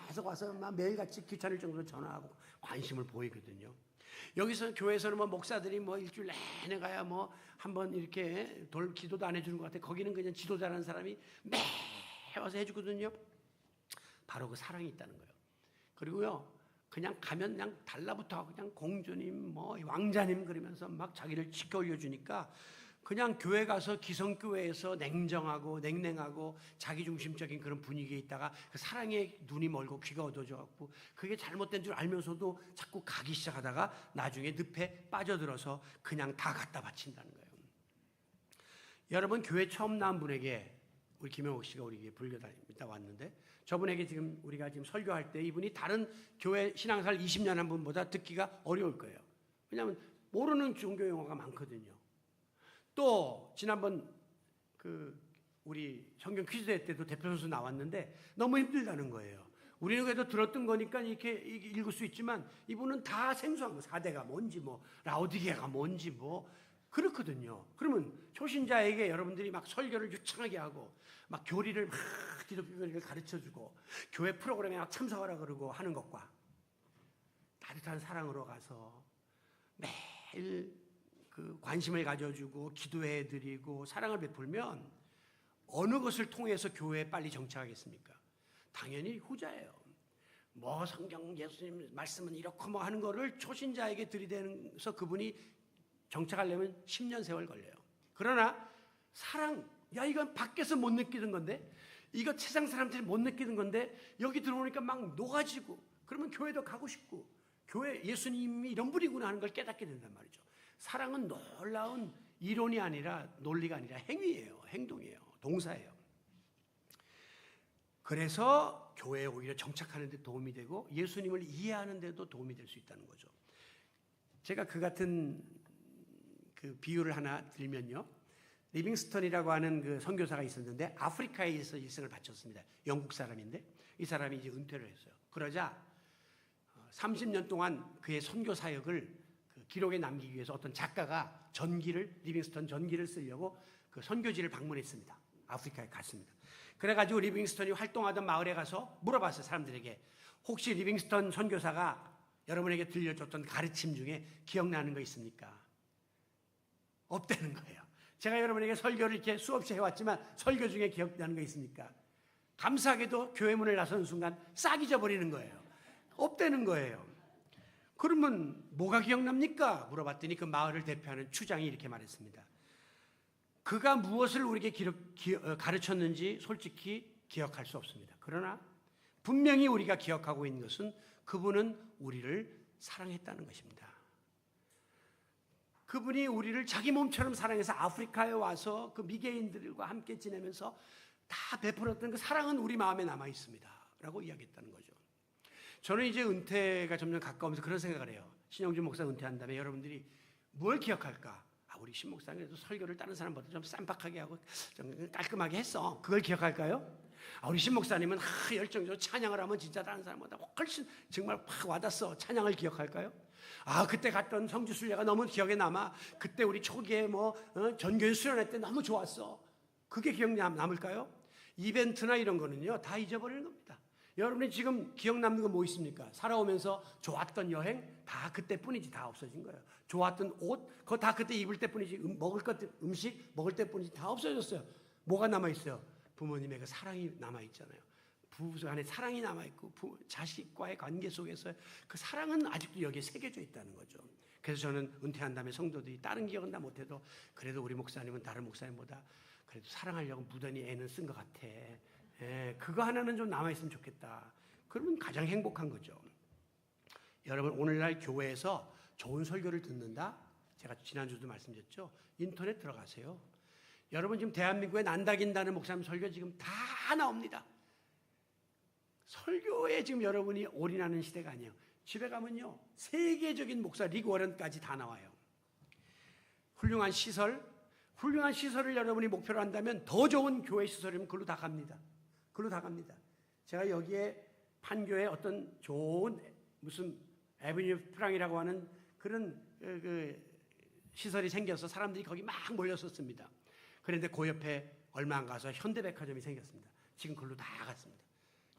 계속 와서 막 매일같이 귀찮을 정도로 전화하고 관심을 보이거든요. 여기서 교회에서는 뭐 목사들이 뭐 일주일 내내 가야 뭐 한번 이렇게 기도도 안 해주는 것 같아. 거기는 그냥 지도자라는 사람이 매 와서 해주거든요. 바로 그 사랑이 있다는 거예요. 그리고요, 그냥 가면 그냥 달라붙어 하고 그냥 공주님 뭐 왕자님 그러면서 막 자기를 지켜 올려주니까 그냥 교회 가서 기성교회에서 냉정하고 냉랭하고 자기중심적인 그런 분위기에 있다가 그 사랑에 눈이 멀고 귀가 어두워져갖고 그게 잘못된 줄 알면서도 자꾸 가기 시작하다가 나중에 늪에 빠져들어서 그냥 다 갖다 바친다는 거예요. 여러분, 교회 처음 나온 분에게 우리 김영옥 씨가 우리 불교다니다 왔는데 저분에게 지금 우리가 지금 설교할 때 이분이 다른 교회 신앙생활 20년 한 분보다 듣기가 어려울 거예요. 왜냐하면 모르는 종교 용어가 많거든요. 또 지난번 우리 성경 퀴즈 대회 때도 대표 선수 나왔는데 너무 힘들다는 거예요. 우리는 그래도 들었던 거니까 이렇게 읽을 수 있지만 이분은 다 생소한 거, 4대가 뭔지 뭐 라오디게가 뭔지 뭐 그렇거든요. 그러면 초신자에게 여러분들이 막 설교를 유창하게 하고 막 교리를 막 기독교 교리를 가르쳐주고 교회 프로그램에 막 참석하라 그러고 하는 것과 따뜻한 사랑으로 가서 매일 관심을 가져주고 기도해드리고 사랑을 베풀면 어느 것을 통해서 교회에 빨리 정착하겠습니까? 당연히 후자예요. 뭐 성경 예수님 말씀은 이렇고 뭐 하는 거를 초신자에게 들이대면서 그분이 정착하려면 10년 세월 걸려요. 그러나 사랑, 야 이건 밖에서 못 느끼는 건데 이거 세상 사람들이 못 느끼는 건데 여기 들어오니까 막 녹아지고 그러면 교회도 가고 싶고 교회 예수님이 이런 분이구나 하는 걸 깨닫게 된단 말이죠. 사랑은 놀라운 이론이 아니라 논리가 아니라 행위예요. 행동이에요. 동사예요. 그래서 교회에 오히려 정착하는 데 도움이 되고 예수님을 이해하는 데도 도움이 될 수 있다는 거죠. 제가 그 같은 비유를 하나 들면요. 리빙스턴이라고 하는 그 선교사가 있었는데 아프리카에서 일생을 바쳤습니다. 영국 사람인데 이 사람이 이제 은퇴를 했어요. 그러자 30년 동안 그의 선교 사역을 기록에 남기기 위해서 어떤 작가가 리빙스턴 전기를 쓰려고 그 선교지를 방문했습니다. 아프리카에 갔습니다. 그래가지고 리빙스턴이 활동하던 마을에 가서 물어봤어요. 사람들에게 혹시 리빙스턴 선교사가 여러분에게 들려줬던 가르침 중에 기억나는 거 있습니까? 없다는 거예요. 제가 여러분에게 설교를 이렇게 수없이 해왔지만 설교 중에 기억나는 거 있습니까? 감사하게도 교회 문을 나서는 순간 싹 잊어버리는 거예요. 없다는 거예요. 그러면 뭐가 기억납니까? 물어봤더니 그 마을을 대표하는 추장이 이렇게 말했습니다. 그가 무엇을 우리에게 가르쳤는지 솔직히 기억할 수 없습니다. 그러나 분명히 우리가 기억하고 있는 것은 그분은 우리를 사랑했다는 것입니다. 그분이 우리를 자기 몸처럼 사랑해서 아프리카에 와서 그 미개인들과 함께 지내면서 다 베풀었던 그 사랑은 우리 마음에 남아 있습니다. 라고 이야기했다는 거죠. 저는 이제 은퇴가 점점 가까우면서 그런 생각을 해요. 신영준 목사 은퇴한 다음에 여러분들이 뭘 기억할까? 우리 신 목사는 그래도 설교를 다른 사람보다 좀 쌈박하게 하고 좀 깔끔하게 했어. 그걸 기억할까요? 우리 신 목사님은 열정적으로 찬양을 하면 진짜 다른 사람보다 훨씬 정말 확 와닿았어. 찬양을 기억할까요? 그때 갔던 성지순례가 너무 기억에 남아. 그때 우리 초기에 전교회 수련회 때 너무 좋았어. 그게 기억 남을까요? 이벤트나 이런 거는요 다 잊어버리는 겁니다. 여러분이 지금 기억 남는 건 뭐 있습니까? 살아오면서 좋았던 여행 다 그때뿐이지 다 없어진 거예요. 좋았던 옷 그거 다 그때 입을 때뿐이지 먹을 것 음식 먹을 때뿐이지 다 없어졌어요. 뭐가 남아있어요? 부모님의 그 사랑이 남아있잖아요. 부부 간의 사랑이 남아있고 자식과의 관계 속에서 그 사랑은 아직도 여기에 새겨져 있다는 거죠. 그래서 저는 은퇴한 다음에 성도들이 다른 기억은 다 못해도 그래도 우리 목사님은 다른 목사님보다 그래도 사랑하려고 무던히 애는 쓴 것 같아. 그거 하나는 좀 남아있으면 좋겠다. 그러면 가장 행복한 거죠. 여러분 오늘날 교회에서 좋은 설교를 듣는다? 제가 지난주도 말씀드렸죠. 인터넷 들어가세요. 여러분 지금 대한민국에 난다긴다는 목사님 설교 지금 다 나옵니다. 설교에 지금 여러분이 올인하는 시대가 아니에요. 집에 가면요 세계적인 목사 리그 워런까지 다 나와요. 훌륭한 시설을 여러분이 목표로 한다면 더 좋은 교회 시설이면 그걸로 다 갑니다. 제가 여기에 판교에 어떤 좋은 무슨 에비뉴 프랑이라고 하는 그런 시설이 생겨서 사람들이 거기 막 몰렸었습니다. 그런데 그 옆에 얼마 안 가서 현대백화점이 생겼습니다. 지금 그걸로 다 갔습니다.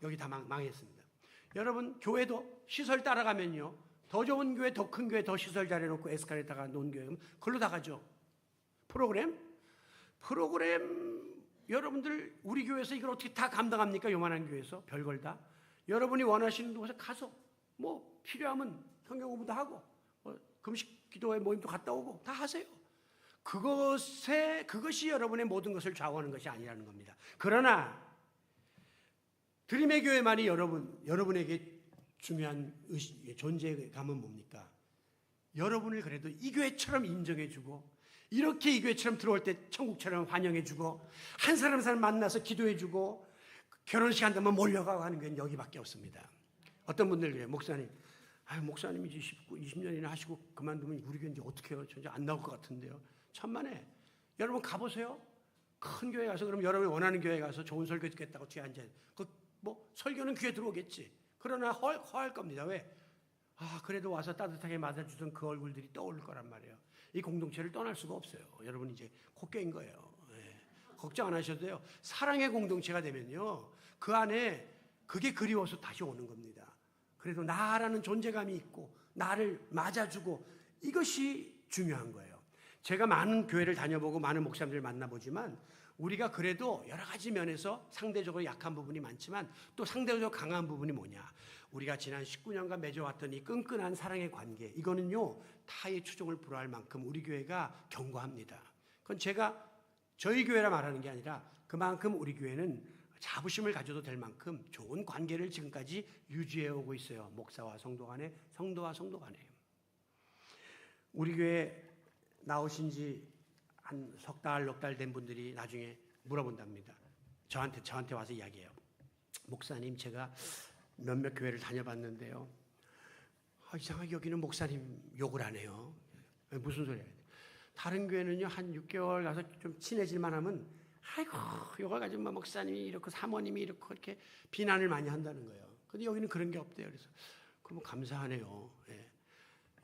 여기 다 망했습니다. 여러분 교회도 시설 따라가면요 더 좋은 교회, 더 큰 교회, 더 시설 잘해놓고 에스카레이터가 놓은 교회 그걸로 다 가죠. 프로그램 여러분들 우리 교회에서 이걸 어떻게 다 감당합니까? 요만한 교회에서 별걸 다. 여러분이 원하시는 곳에 가서 뭐 필요하면 성경 공부도 하고 금식 기도회 모임도 갔다 오고 다 하세요. 그것이 여러분의 모든 것을 좌우하는 것이 아니라는 겁니다. 그러나 드림의 교회만이 여러분에게 중요한 존재감은 뭡니까? 여러분을 그래도 이 교회처럼 인정해주고 이렇게 이 교회처럼 들어올 때 천국처럼 환영해주고 한 사람 만나서 기도해주고 결혼식 한다면 몰려가고 하는 건 여기밖에 없습니다. 어떤 분들 그래요. 목사님이 20년이나 하시고 그만두면 우리 교회 이제 어떻게 해요? 저 이제 안 나올 것 같은데요. 천만에 여러분 가보세요. 큰 교회 가서 그럼 여러분이 원하는 교회 가서 좋은 설교 듣겠다고 뒤에 앉아요. 설교는 귀에 들어오겠지. 그러나 허할 겁니다. 왜? 그래도 와서 따뜻하게 맞아주던 그 얼굴들이 떠오를 거란 말이에요. 이 공동체를 떠날 수가 없어요. 여러분 이제 콧겨인 거예요. 걱정 안 하셔도 돼요. 사랑의 공동체가 되면요 그 안에 그게 그리워서 다시 오는 겁니다. 그래도 나라는 존재감이 있고 나를 맞아주고 이것이 중요한 거예요. 제가 많은 교회를 다녀보고 많은 목사님들을 만나보지만 우리가 그래도 여러 가지 면에서 상대적으로 약한 부분이 많지만 또 상대적으로 강한 부분이 뭐냐? 우리가 지난 19년간 맺어왔던 이 끈끈한 사랑의 관계, 이거는요 타의 추종을 불허할 만큼 우리 교회가 견고합니다. 그건 제가 저희 교회라 말하는 게 아니라 그만큼 우리 교회는 자부심을 가져도 될 만큼 좋은 관계를 지금까지 유지해 오고 있어요. 목사와 성도 간에, 성도와 성도 간에. 우리 교회 나오신 지 한 석 달, 넉 달 된 분들이 나중에 물어본답니다. 저한테 와서 이야기해요. 목사님, 제가 몇몇 교회를 다녀봤는데요. 이상하게 여기는 목사님 욕을 안 해요. 무슨 소리예요? 다른 교회는요, 한 6개월 가서 좀 친해질만 하면, 아이고, 욕을 가지고 목사님이 이렇고 사모님이 이렇게 비난을 많이 한다는 거예요. 근데 여기는 그런 게 없대요. 그래서, 그럼 감사하네요. 예.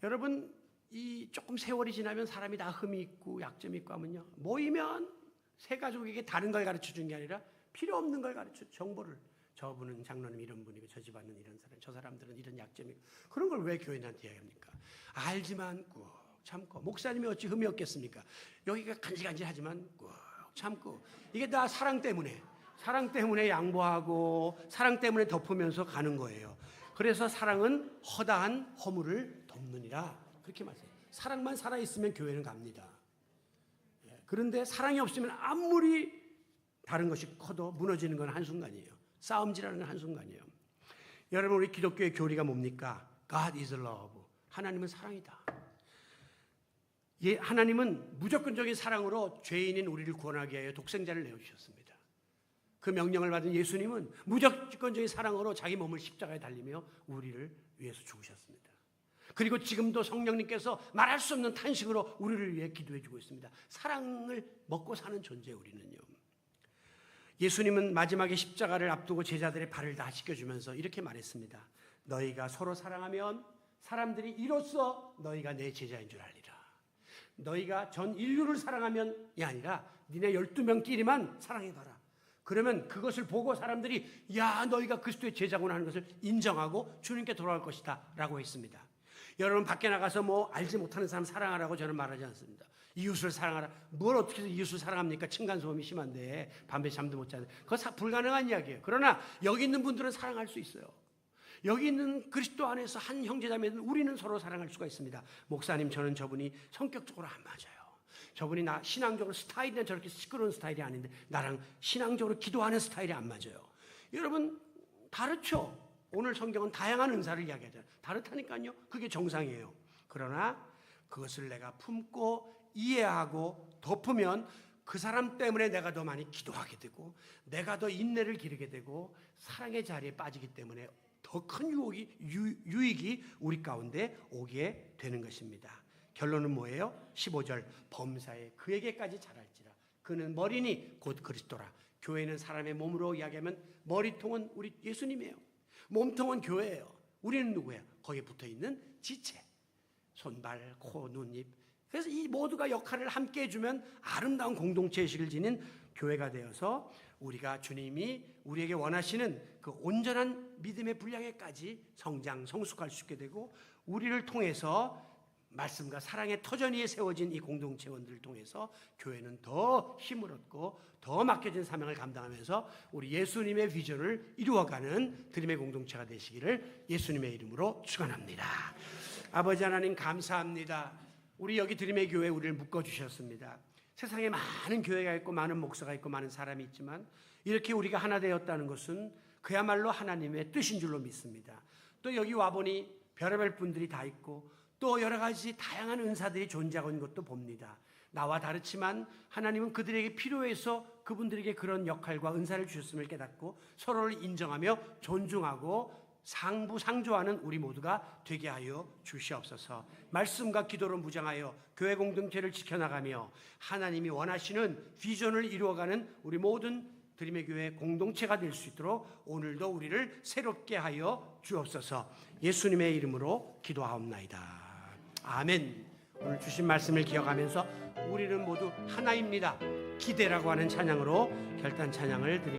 여러분, 이 조금 세월이 지나면 사람이 다 흠이 있고 약점이 있고 하면요. 모이면 새 가족에게 다른 걸 가르쳐 주는 게 아니라 필요 없는 걸 가르쳐 정보를. 저분은 장로님 이런 분이고 저 집안은 이런 사람, 저 사람들은 이런 약점이 있고 그런 걸 왜 교인한테 이야기합니까? 알지만 꾹 참고. 목사님이 어찌 흠이 없겠습니까? 여기가 간질간질하지만 꾹 참고. 이게 다 사랑 때문에 양보하고 사랑 때문에 덮으면서 가는 거예요. 그래서 사랑은 허다한 허물을 덮느니라. 그렇게 말해요. 사랑만 살아있으면 교회는 갑니다. 그런데 사랑이 없으면 아무리 다른 것이 커도 무너지는 건 한순간이에요. 싸움질하는 건 한순간이에요. 여러분, 우리 기독교의 교리가 뭡니까? God is love. 하나님은 사랑이다. 하나님은 무조건적인 사랑으로 죄인인 우리를 구원하기 위하여 독생자를 내어주셨습니다. 그 명령을 받은 예수님은 무조건적인 사랑으로 자기 몸을 십자가에 달리며 우리를 위해서 죽으셨습니다. 그리고 지금도 성령님께서 말할 수 없는 탄식으로 우리를 위해 기도해 주고 있습니다. 사랑을 먹고 사는 존재예요, 우리는요. 예수님은 마지막에 십자가를 앞두고 제자들의 발을 다 씻겨주면서 이렇게 말했습니다. 너희가 서로 사랑하면 사람들이 이로써 너희가 내 제자인 줄 알리라. 너희가 전 인류를 사랑하면이 아니라 니네 12명끼리만 사랑해봐라. 그러면 그것을 보고 사람들이 야, 너희가 그리스도의 제자구나 하는 것을 인정하고 주님께 돌아올 것이다 라고 했습니다. 여러분, 밖에 나가서 뭐 알지 못하는 사람 사랑하라고 저는 말하지 않습니다. 이웃을 사랑하라. 뭘 어떻게 해서 이웃을 사랑합니까? 층간소음이 심한데 밤에 잠도 못 자는. 그거 불가능한 이야기예요. 그러나 여기 있는 분들은 사랑할 수 있어요. 여기 있는 그리스도 안에서 한 형제자매는 우리는 서로 사랑할 수가 있습니다. 목사님, 저는 저분이 성격적으로 안 맞아요. 저분이 나 신앙적으로 스타일이나 저렇게 시끄러운 스타일이 아닌데 나랑 신앙적으로 기도하는 스타일이 안 맞아요. 여러분, 다르죠? 오늘 성경은 다양한 은사를 이야기하잖아요. 다르다니까요. 그게 정상이에요. 그러나 그것을 내가 품고 이해하고 덮으면 그 사람 때문에 내가 더 많이 기도하게 되고 내가 더 인내를 기르게 되고 사랑의 자리에 빠지기 때문에 더 큰 유익이 우리 가운데 오게 되는 것입니다. 결론은 뭐예요? 15절 범사에 그에게까지 자랄지라 그는 머리니 곧 그리스도라. 교회는 사람의 몸으로 이야기하면 머리통은 우리 예수님이에요. 몸통은 교회예요. 우리는 누구예요? 거기에 붙어있는 지체, 손발, 코, 눈, 입. 그래서 이 모두가 역할을 함께 해주면 아름다운 공동체의식을 지닌 교회가 되어서 우리가 주님이 우리에게 원하시는 그 온전한 믿음의 분량에까지 성장, 성숙할 수 있게 되고 우리를 통해서 말씀과 사랑의 터전 위에 세워진 이 공동체원들을 통해서 교회는 더 힘을 얻고 더 맡겨진 사명을 감당하면서 우리 예수님의 비전을 이루어가는 드림의 공동체가 되시기를 예수님의 이름으로 축원합니다. 아버지 하나님 감사합니다. 우리 여기 드림의 교회에 우리를 묶어주셨습니다. 세상에 많은 교회가 있고 많은 목사가 있고 많은 사람이 있지만 이렇게 우리가 하나 되었다는 것은 그야말로 하나님의 뜻인 줄로 믿습니다. 또 여기 와보니 별의별 분들이 다 있고 또 여러 가지 다양한 은사들이 존재하고 있는 것도 봅니다. 나와 다르지만 하나님은 그들에게 필요해서 그분들에게 그런 역할과 은사를 주셨음을 깨닫고 서로를 인정하며 존중하고 상부상조하는 우리 모두가 되게 하여 주시옵소서. 말씀과 기도로 무장하여 교회 공동체를 지켜나가며 하나님이 원하시는 비전을 이루어가는 우리 모든 드림의 교회 공동체가 될 수 있도록 오늘도 우리를 새롭게 하여 주옵소서. 예수님의 이름으로 기도하옵나이다. 아멘. 오늘 주신 말씀을 기억하면서 우리는 모두 하나입니다. 기대라고 하는 찬양으로 결단 찬양을 드립니다.